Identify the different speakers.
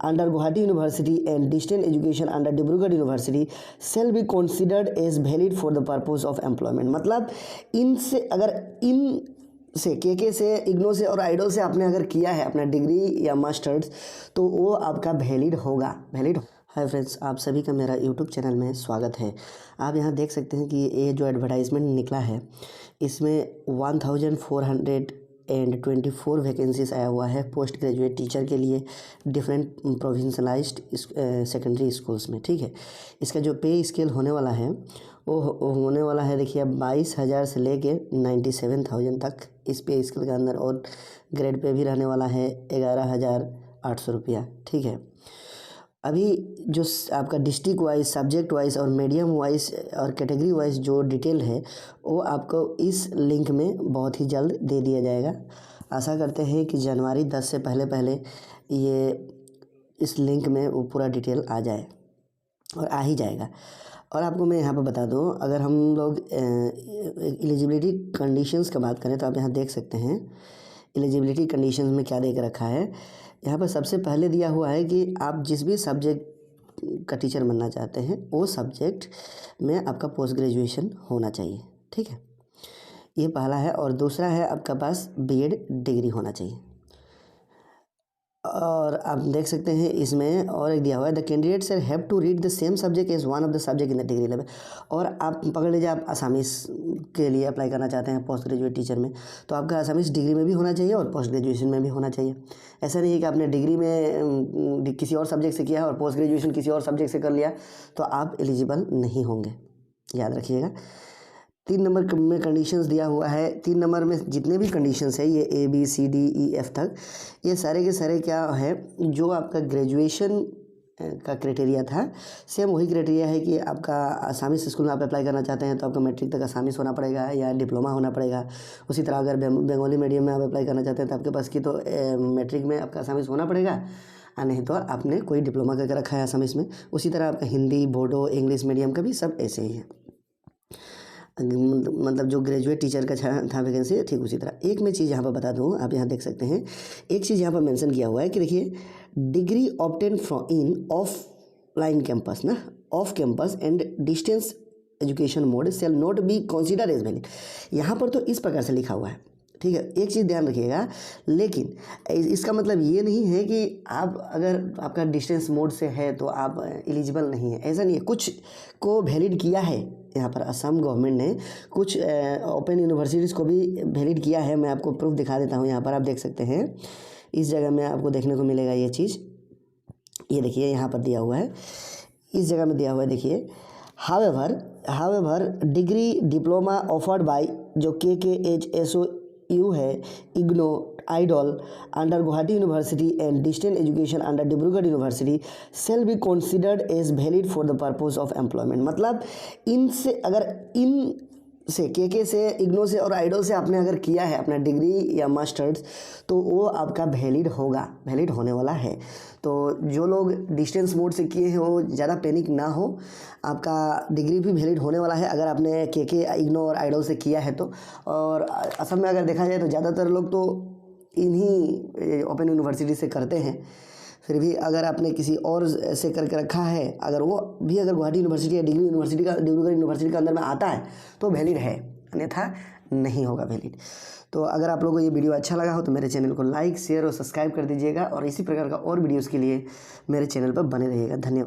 Speaker 1: Under Guwahati university and distance education under Dibrugarh university shall be considered as valid for the purpose of employment. मतलब इनसे अगर इन से के से इग्नो से और आइडल से आपने अगर किया है अपना डिग्री या मास्टर्स तो वो आपका वैलिड होगा। हाय फ्रेंड्स, आप सभी का मेरा यूट्यूब चैनल में स्वागत है। आप यहाँ देख सकते हैं कि ये जो एडवर्टाइजमेंट निकला है इसमें 1424 वैकेंसीज आया हुआ है पोस्ट ग्रेजुएट टीचर के लिए डिफरेंट प्रोविंशलाइज्ड सेकेंडरी स्कूल्स में। ठीक है, इसका जो पे स्केल होने वाला है वो होने वाला है, देखिए 22,000 से लेके 97,000 तक इस पे स्केल के अंदर, और ग्रेड पे भी रहने वाला है 11,800 रुपया। ठीक है, अभी जो आपका डिस्ट्रिक्ट वाइज, सब्जेक्ट वाइज और मीडियम वाइज और कैटेगरी वाइज जो डिटेल है वो आपको इस लिंक में बहुत ही जल्द दे दिया जाएगा। आशा करते हैं कि जनवरी 10 से पहले ये इस लिंक में वो पूरा डिटेल आ जाए, और आ ही जाएगा। और आपको मैं यहाँ पर बता दूँ, अगर हम लोग एलिजिबिलिटी कंडीशंस की बात करें तो आप यहाँ देख सकते हैं एलिजिबिलिटी कंडीशंस में क्या दे के रखा है। यहाँ पर सबसे पहले दिया हुआ है कि आप जिस भी सब्जेक्ट का टीचर बनना चाहते हैं वो सब्जेक्ट में आपका पोस्ट ग्रेजुएशन होना चाहिए। ठीक है, ये पहला है। और दूसरा है आपका पास बीएड डिग्री होना चाहिए। और आप देख सकते हैं इसमें और एक दिया हुआ है, the candidate sir have to read the same subject as one of the subject in the degree level. और आप पकड़ लीजिए, आप असामीज़ के लिए अप्लाई करना चाहते हैं पोस्ट ग्रेजुएट टीचर में, तो आपका असामीज़ डिग्री में भी होना चाहिए और पोस्ट ग्रेजुएशन में भी होना चाहिए। ऐसा नहीं है कि आपने डिग्री में किसी और सब्जेक्ट से किया है और पोस्ट ग्रेजुएशन किसी और सब्जेक्ट से कर लिया तो आप एलिजिबल नहीं होंगे, याद रखिएगा। 3 नंबर में कंडीशंस दिया हुआ है। 3 नंबर में जितने भी कंडीशंस है ये ABCDEF तक, ये सारे के सारे क्या है, जो आपका ग्रेजुएशन का क्राइटेरिया था सेम वही क्राइटेरिया है कि आपका आसामीस स्कूल में आप अप्लाई करना चाहते हैं तो आपका मैट्रिक तक आसामीस होना पड़ेगा या डिप्लोमा होना पड़ेगा। उसी तरह अगर बंगाली मीडियम में आप अप्लाई करना चाहते हैं तो आपके पास की तो मैट्रिक में आपका आसामीस होना पड़ेगा, नहीं तो आपने कोई डिप्लोमा करके रखा है आसामीस में। उसी तरह आपका हिंदी, बोडो, इंग्लिश मीडियम का भी सब ऐसे ही है। मतलब जो ग्रेजुएट टीचर का था वैकेंसी, ठीक उसी तरह। एक मैं चीज़ यहाँ पर बता दूँ, आप यहाँ देख सकते हैं एक चीज़ यहाँ पर मेंशन किया हुआ है कि देखिए degree obtain from in offline campus ना, off campus and distance education mode shall not be consider as valid. यहाँ पर तो इस प्रकार से लिखा हुआ है। ठीक है, एक चीज़ ध्यान रखिएगा, लेकिन इसका मतलब ये नहीं है कि आप अगर आपका डिस्टेंस मोड से है तो आप एलिजिबल नहीं है, ऐसा नहीं है। कुछ को वैलिड किया है यहाँ पर असम गवर्नमेंट ने, कुछ ओपन यूनिवर्सिटीज़ को भी वैलिड किया है। मैं आपको प्रूफ दिखा देता हूँ, यहाँ पर आप देख सकते हैं इस जगह में आपको देखने को मिलेगा ये चीज़। ये देखिए यहाँ पर दिया हुआ है, इस जगह में दिया हुआ है, देखिए however degree diploma offered by जो KKHSOU है, IGNOU, IDOL under Guwahati university and distance education under Dibrugarh university shall be considered as valid for the purpose of employment. मतलब इनसे अगर इन से के से इग्नो से और आइडल से आपने अगर किया है अपना डिग्री या मास्टर्स तो वो आपका वैलिड होगा, वैलिड होने वाला है। तो जो लोग डिस्टेंस मोड से किए हैं वो ज़्यादा पैनिक ना हो, आपका डिग्री भी वैलिड होने वाला है अगर आपने के इग्नो और आइडल से किया है तो। और असम में अगर देखा जाए तो ज़्यादातर लोग तो इन्हीं ओपन यूनिवर्सिटी से करते हैं। फिर भी अगर आपने किसी और से करके रखा है, अगर वो भी अगर गुवाहाटी यूनिवर्सिटी या डिब्रूगढ़ यूनिवर्सिटी के अंदर में आता है तो वैलिड है, अन्यथा नहीं होगा वैलिड। तो अगर आप लोगों को ये वीडियो अच्छा लगा हो तो मेरे चैनल को लाइक, शेयर और सब्सक्राइब कर दीजिएगा, और इसी प्रकार का और वीडियोज़ के लिए मेरे चैनल पर बने रहिएगा। धन्यवाद।